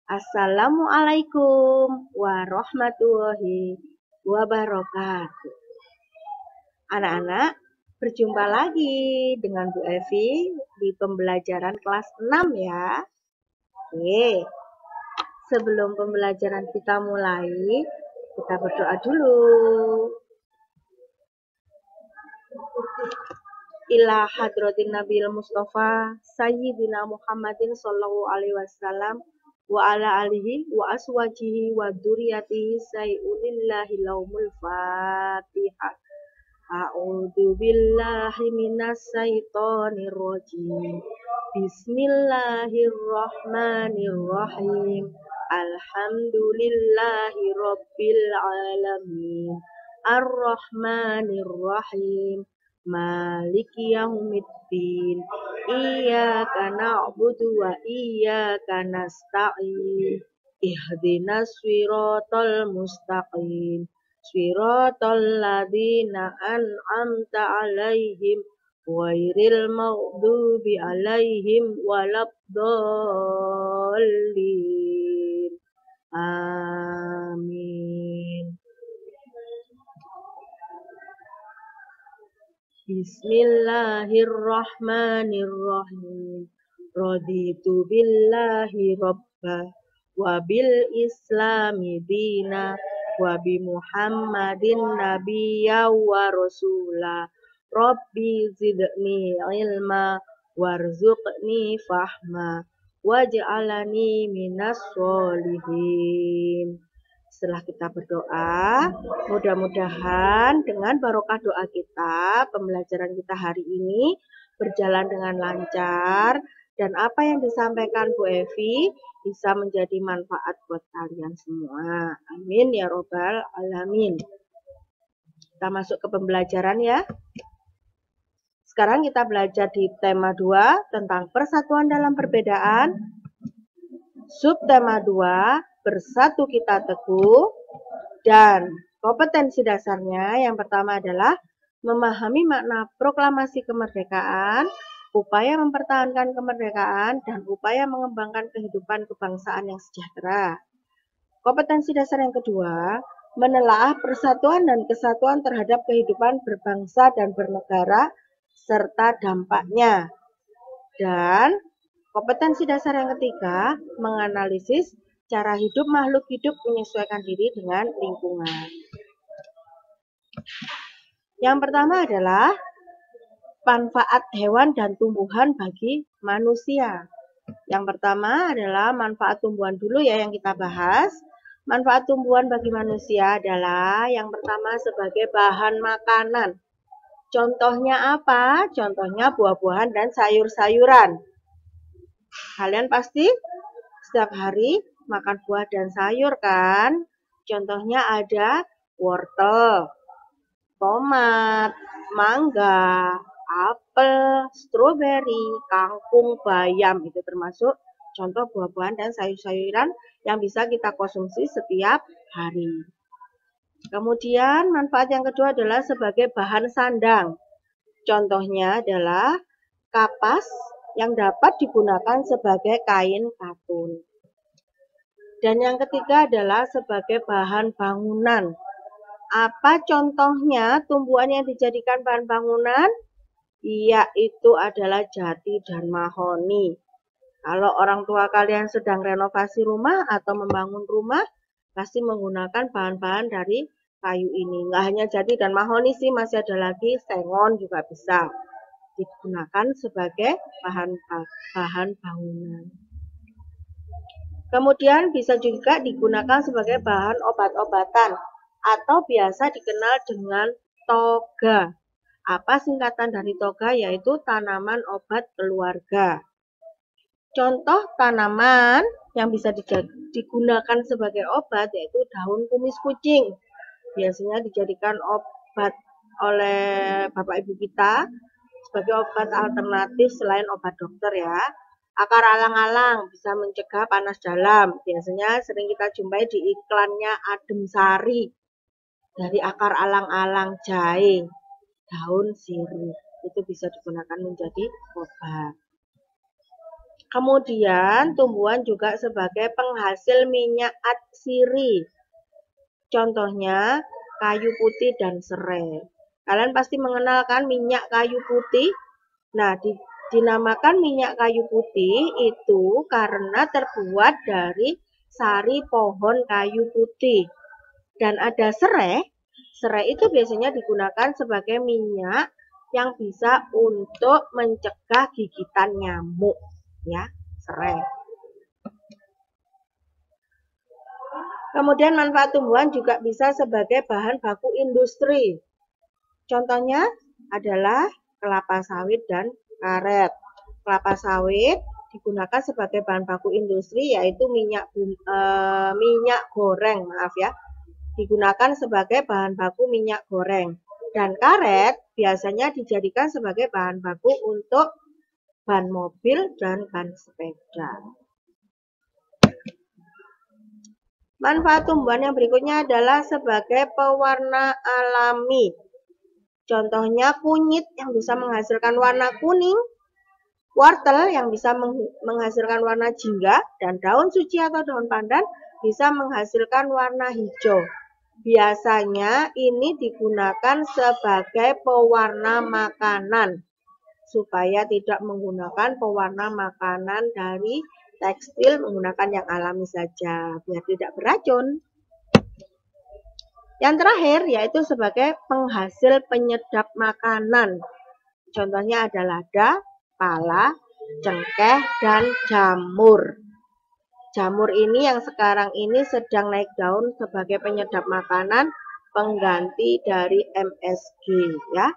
Assalamualaikum warahmatullahi wabarakatuh. Anak-anak, berjumpa lagi dengan Bu Evi di pembelajaran kelas 6 ya. Oke, sebelum pembelajaran kita mulai, kita berdoa dulu. Ila hadratin Nabil Mustafa Sayyidina Muhammadin sallallahu alaihi wasallam wa ala alihi wa aswajihi wa dzurriyyatihi sayyulillahi laumul Fatihah. A'udzu billahi minas syaitonir rajim. Bismillahirrahmanirrahim. Alhamdulillahi rabbil alamin. Ar-Rahmanir-Rahim. Maliki yaumiddin. Iyyaka na'budu wa iyyaka nasta'in. Ihdinas siratal mustaqim. Siratal ladzina an'amta 'alaihim ghairil maghdubi 'alaihim waladdallin. Amin. Bismillahirrahmanirrahim. Raditu billahi rabba wa bil islami dina wa bi Muhammadin nabiyya wa rasula. Rabbi zidni ilma warzuqni fahma waj'alani minas sholihin. Setelah kita berdoa, mudah-mudahan dengan barokah doa kita, pembelajaran kita hari ini berjalan dengan lancar dan apa yang disampaikan Bu Evi bisa menjadi manfaat buat kalian semua. Amin ya robbal alamin. Kita masuk ke pembelajaran ya. Sekarang kita belajar di tema 2 tentang persatuan dalam perbedaan. Subtema 2, bersatu kita teguh, dan kompetensi dasarnya yang pertama adalah memahami makna proklamasi kemerdekaan, upaya mempertahankan kemerdekaan, dan upaya mengembangkan kehidupan kebangsaan yang sejahtera. Kompetensi dasar yang kedua, menelaah persatuan dan kesatuan terhadap kehidupan berbangsa dan bernegara, serta dampaknya. Dan kompetensi dasar yang ketiga, menganalisis cara hidup makhluk hidup menyesuaikan diri dengan lingkungan. Yang pertama adalah manfaat hewan dan tumbuhan bagi manusia. Yang pertama adalah manfaat tumbuhan dulu ya yang kita bahas. Manfaat tumbuhan bagi manusia adalah yang pertama sebagai bahan makanan. Contohnya apa? Contohnya buah-buahan dan sayur-sayuran. Kalian pasti setiap hari makan buah dan sayur kan? Contohnya ada wortel, tomat, mangga, apel, stroberi, kangkung, bayam. Itu termasuk contoh buah-buahan dan sayur-sayuran yang bisa kita konsumsi setiap hari. Kemudian manfaat yang kedua adalah sebagai bahan sandang. Contohnya adalah kapas yang dapat digunakan sebagai kain katun. Dan yang ketiga adalah sebagai bahan bangunan. Apa contohnya tumbuhan yang dijadikan bahan bangunan? Yaitu adalah jati dan mahoni. Kalau orang tua kalian sedang renovasi rumah atau membangun rumah, pasti menggunakan bahan-bahan dari kayu ini. Nggak hanya jati dan mahoni sih, masih ada lagi sengon juga bisa digunakan sebagai bahan bangunan. Kemudian bisa juga digunakan sebagai bahan obat-obatan atau biasa dikenal dengan toga. Apa singkatan dari toga? Yaitu tanaman obat keluarga. Contoh tanaman yang bisa digunakan sebagai obat yaitu daun kumis kucing. Biasanya dijadikan obat oleh Bapak Ibu kita sebagai obat alternatif selain obat dokter ya. Akar alang-alang bisa mencegah panas dalam. Biasanya sering kita jumpai di iklannya Adem Sari. Dari akar alang-alang, jahe, daun sirih. Itu bisa digunakan menjadi obat. Kemudian tumbuhan juga sebagai penghasil minyak atsiri. Contohnya kayu putih dan serai. Kalian pasti mengenal kan minyak kayu putih? Nah, dinamakan minyak kayu putih itu karena terbuat dari sari pohon kayu putih. Dan ada serai. Serai itu biasanya digunakan sebagai minyak yang bisa untuk mencegah gigitan nyamuk, ya, serai. Kemudian manfaat tumbuhan juga bisa sebagai bahan baku industri. Contohnya adalah kelapa sawit dan karet. Kelapa sawit digunakan sebagai bahan baku industri, yaitu minyak goreng, maaf ya. Digunakan sebagai bahan baku minyak goreng. Dan karet biasanya dijadikan sebagai bahan baku untuk ban mobil dan ban sepeda. Manfaat tumbuhan yang berikutnya adalah sebagai pewarna alami. Contohnya kunyit yang bisa menghasilkan warna kuning, wortel yang bisa menghasilkan warna jingga, dan daun suci atau daun pandan bisa menghasilkan warna hijau. Biasanya ini digunakan sebagai pewarna makanan, supaya tidak menggunakan pewarna makanan dari tekstil, menggunakan yang alami saja, biar tidak beracun. Yang terakhir yaitu sebagai penghasil penyedap makanan. Contohnya ada lada, pala, cengkeh, dan jamur. Jamur ini yang sekarang ini sedang naik daun sebagai penyedap makanan, pengganti dari MSG, ya.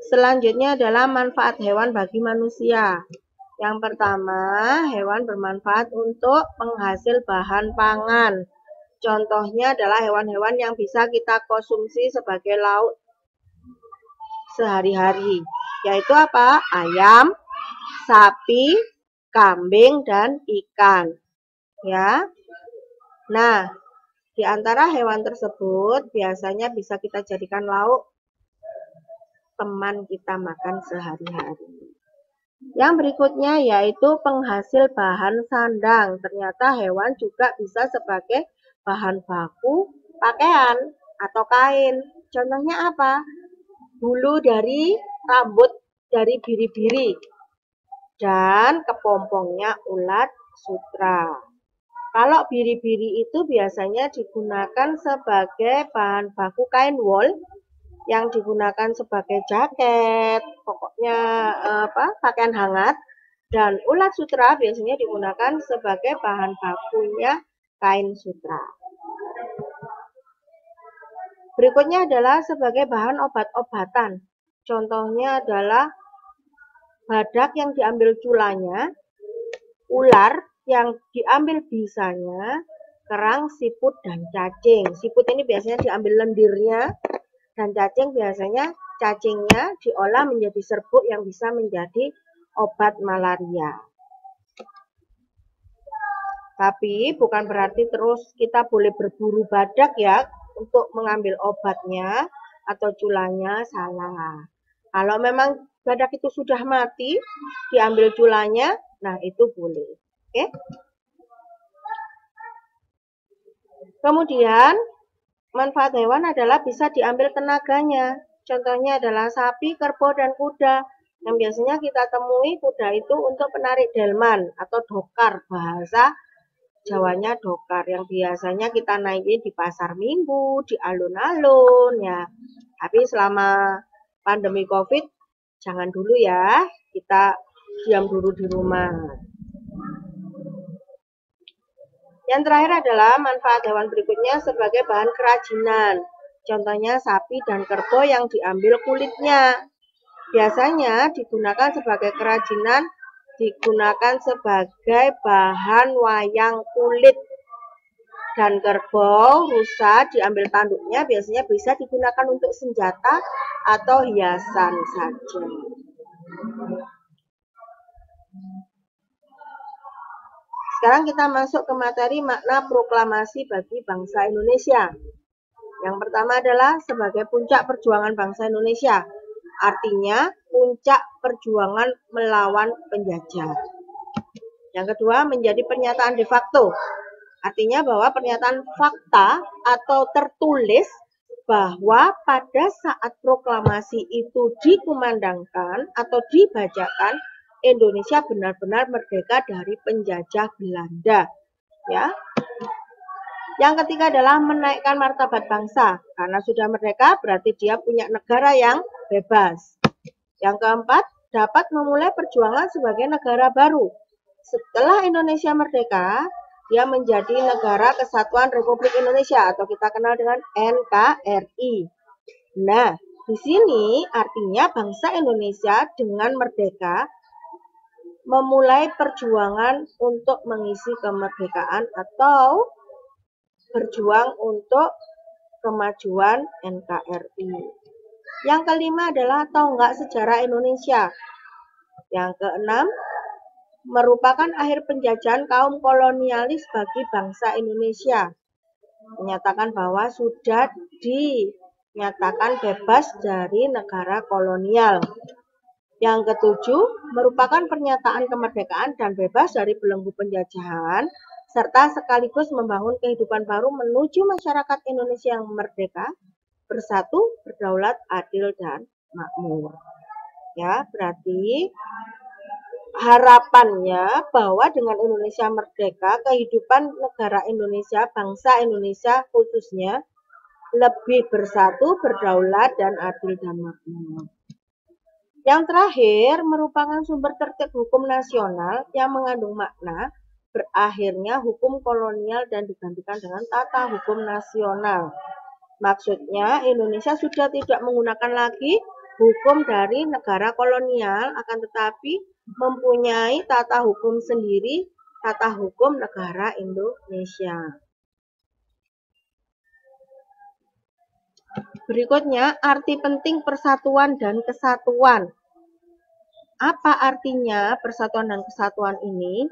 Selanjutnya adalah manfaat hewan bagi manusia. Yang pertama, hewan bermanfaat untuk penghasil bahan pangan. Contohnya adalah hewan-hewan yang bisa kita konsumsi sebagai lauk sehari-hari, yaitu apa? Ayam, sapi, kambing, dan ikan. Ya. Nah, di antara hewan tersebut biasanya bisa kita jadikan lauk teman kita makan sehari-hari. Yang berikutnya yaitu penghasil bahan sandang. Ternyata hewan juga bisa sebagai bahan baku pakaian atau kain. Contohnya apa? Bulu dari rambut dari biri-biri dan kepompongnya ulat sutra. Kalau biri-biri itu biasanya digunakan sebagai bahan baku kain wol yang digunakan sebagai jaket, pokoknya pakaian hangat, dan ulat sutra biasanya digunakan sebagai bahan bakunya kain sutra. Berikutnya adalah sebagai bahan obat-obatan. Contohnya adalah badak yang diambil culanya, ular yang diambil bisanya, kerang, siput, dan cacing. Siput ini biasanya diambil lendirnya, dan cacing biasanya cacingnya diolah menjadi serbuk yang bisa menjadi obat malaria. Tapi bukan berarti terus kita boleh berburu badak ya untuk mengambil obatnya atau culanya, salah. Kalau memang badak itu sudah mati, diambil culanya, nah itu boleh. Oke? Kemudian manfaat hewan adalah bisa diambil tenaganya. Contohnya adalah sapi, kerbau, dan kuda. Yang biasanya kita temui kuda itu untuk penarik delman atau dokar. Bahasa Jawanya dokar. Yang biasanya kita naikin di pasar minggu, di alun-alun. Ya. Tapi selama pandemi COVID, jangan dulu ya. Kita diam dulu di rumah. Yang terakhir adalah manfaat hewan berikutnya sebagai bahan kerajinan. Contohnya sapi dan kerbau yang diambil kulitnya. Biasanya digunakan sebagai kerajinan, digunakan sebagai bahan wayang kulit. Dan kerbau, rusa diambil tanduknya biasanya bisa digunakan untuk senjata atau hiasan saja. Sekarang kita masuk ke materi makna proklamasi bagi bangsa Indonesia. Yang pertama adalah sebagai puncak perjuangan bangsa Indonesia. Artinya puncak perjuangan melawan penjajah. Yang kedua menjadi pernyataan de facto. Artinya bahwa pernyataan fakta atau tertulis bahwa pada saat proklamasi itu dikumandangkan atau dibacakan, Indonesia benar-benar merdeka dari penjajah Belanda. Ya. Yang ketiga adalah menaikkan martabat bangsa. Karena sudah merdeka berarti dia punya negara yang bebas. Yang keempat, dapat memulai perjuangan sebagai negara baru. Setelah Indonesia merdeka, dia menjadi Negara Kesatuan Republik Indonesia atau kita kenal dengan NKRI. Nah, di sini artinya bangsa Indonesia dengan merdeka memulai perjuangan untuk mengisi kemerdekaan atau berjuang untuk kemajuan NKRI. Yang kelima adalah tonggak sejarah Indonesia. Yang keenam, merupakan akhir penjajahan kaum kolonialis bagi bangsa Indonesia. Menyatakan bahwa sudah dinyatakan bebas dari negara kolonial. Yang ketujuh, merupakan pernyataan kemerdekaan dan bebas dari belenggu penjajahan, serta sekaligus membangun kehidupan baru menuju masyarakat Indonesia yang merdeka, bersatu, berdaulat, adil, dan makmur. Ya, berarti harapannya bahwa dengan Indonesia merdeka, kehidupan negara Indonesia, bangsa Indonesia khususnya, lebih bersatu, berdaulat, dan adil, dan makmur. Yang terakhir, merupakan sumber tertib hukum nasional yang mengandung makna berakhirnya hukum kolonial dan digantikan dengan tata hukum nasional. Maksudnya Indonesia sudah tidak menggunakan lagi hukum dari negara kolonial, akan tetapi mempunyai tata hukum sendiri, tata hukum negara Indonesia. Berikutnya, arti penting persatuan dan kesatuan. Apa artinya persatuan dan kesatuan ini?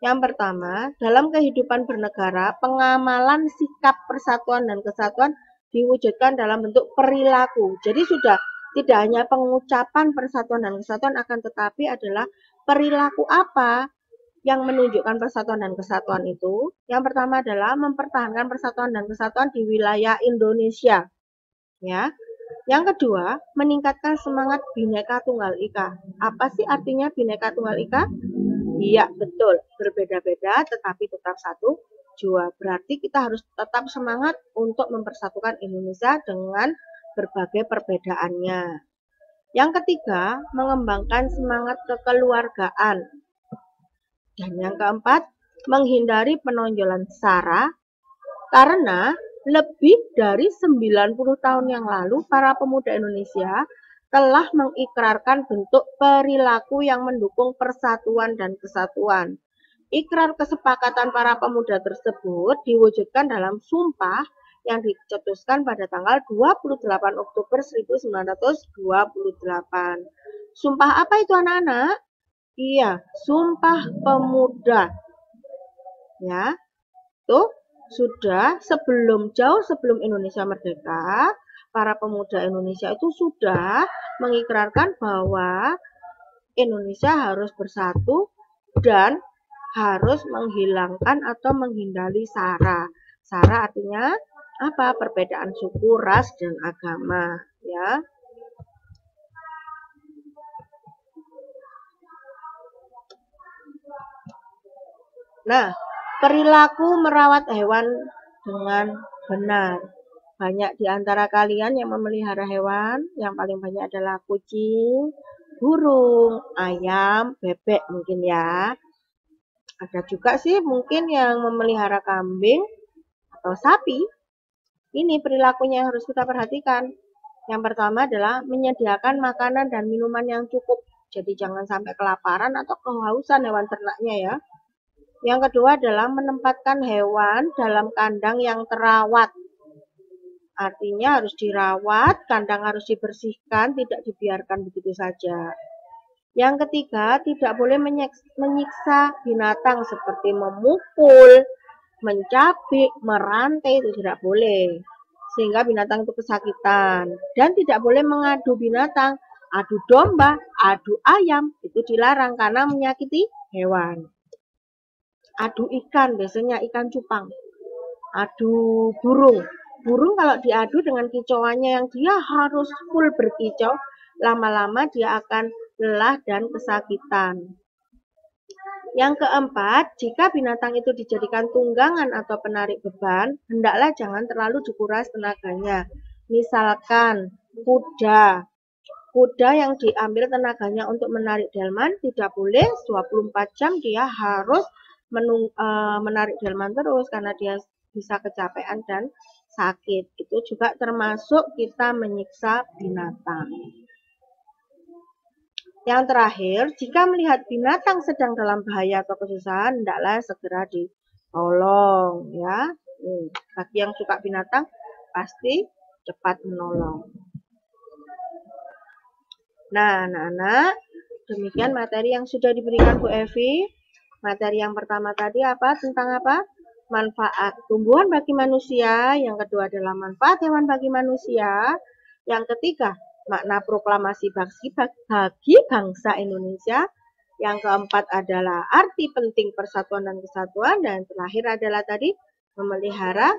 Yang pertama, dalam kehidupan bernegara, pengamalan sikap persatuan dan kesatuan diwujudkan dalam bentuk perilaku. Jadi sudah tidak hanya pengucapan persatuan dan kesatuan, akan tetapi adalah perilaku apa yang menunjukkan persatuan dan kesatuan itu. Yang pertama adalah mempertahankan persatuan dan kesatuan di wilayah Indonesia. Ya. Yang kedua, meningkatkan semangat Bhinneka Tunggal Ika. Apa sih artinya Bhinneka Tunggal Ika? Iya, betul. Berbeda-beda tetapi tetap satu jua. Berarti kita harus tetap semangat untuk mempersatukan Indonesia dengan berbagai perbedaannya. Yang ketiga, mengembangkan semangat kekeluargaan. Dan yang keempat, menghindari penonjolan SARA karena lebih dari 90 tahun yang lalu para pemuda Indonesia telah mengikrarkan bentuk perilaku yang mendukung persatuan dan kesatuan. Ikrar kesepakatan para pemuda tersebut diwujudkan dalam sumpah yang dicetuskan pada tanggal 28 Oktober 1928. Sumpah apa itu anak-anak? Iya, Sumpah Pemuda. Ya, tuh sudah jauh sebelum Indonesia merdeka, para pemuda Indonesia itu sudah mengikrarkan bahwa Indonesia harus bersatu dan harus menghilangkan atau menghindari SARA. SARA artinya apa? Perbedaan suku, ras, dan agama. Ya. Nah, perilaku merawat hewan dengan benar. Banyak di antara kalian yang memelihara hewan, yang paling banyak adalah kucing, burung, ayam, bebek mungkin ya. Ada juga sih mungkin yang memelihara kambing atau sapi. Ini perilakunya yang harus kita perhatikan. Yang pertama adalah menyediakan makanan dan minuman yang cukup. Jadi jangan sampai kelaparan atau kehausan hewan ternaknya ya. Yang kedua adalah menempatkan hewan dalam kandang yang terawat. Artinya harus dirawat, kandang harus dibersihkan, tidak dibiarkan begitu saja. Yang ketiga, tidak boleh menyiksa binatang seperti memukul, mencabik, merantai, itu tidak boleh. Sehingga binatang itu kesakitan. Dan tidak boleh mengadu binatang adu domba, adu ayam, itu dilarang karena menyakiti hewan. Adu ikan, biasanya ikan cupang. Adu burung. Burung kalau diadu dengan kicauannya yang dia harus full berkicau, lama-lama dia akan lelah dan kesakitan. Yang keempat, jika binatang itu dijadikan tunggangan atau penarik beban, hendaklah jangan terlalu dikuras tenaganya. Misalkan kuda. Kuda yang diambil tenaganya untuk menarik delman tidak boleh 24 jam dia harus menarik delman terus karena dia bisa kecapean dan sakit. Itu juga termasuk kita menyiksa binatang. Yang terakhir, jika melihat binatang sedang dalam bahaya atau kesusahan, hendaklah segera ditolong ya. Bagi yang suka binatang pasti cepat menolong. Nah, anak-anak, demikian materi yang sudah diberikan Bu Evi. Materi yang pertama tadi apa? Tentang apa? Manfaat tumbuhan bagi manusia. Yang kedua adalah manfaat hewan bagi manusia. Yang ketiga, makna proklamasi bagi bangsa Indonesia. Yang keempat adalah arti penting persatuan dan kesatuan. Dan terakhir adalah tadi memelihara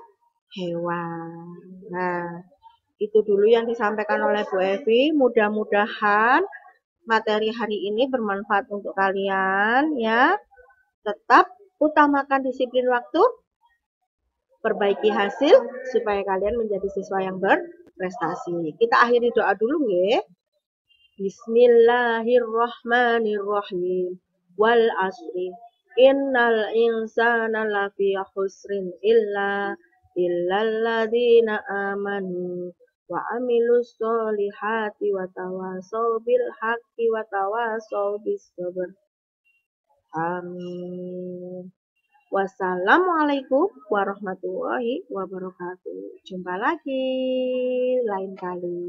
hewan. Nah, itu dulu yang disampaikan oleh Bu Evi. Mudah-mudahan materi hari ini bermanfaat untuk kalian ya. Tetap utamakan disiplin waktu, perbaiki hasil supaya kalian menjadi siswa yang berprestasi. Kita akhiri doa dulu ya. Bismillahirrahmanirrahim. Wal asri. Innal insana lafi khusrin illalladzina amanu wa amilus solihati wa tawasau bil haqqi wa tawasau bis sabr. Amin. Wassalamualaikum warahmatullahi wabarakatuh. Jumpa lagi lain kali.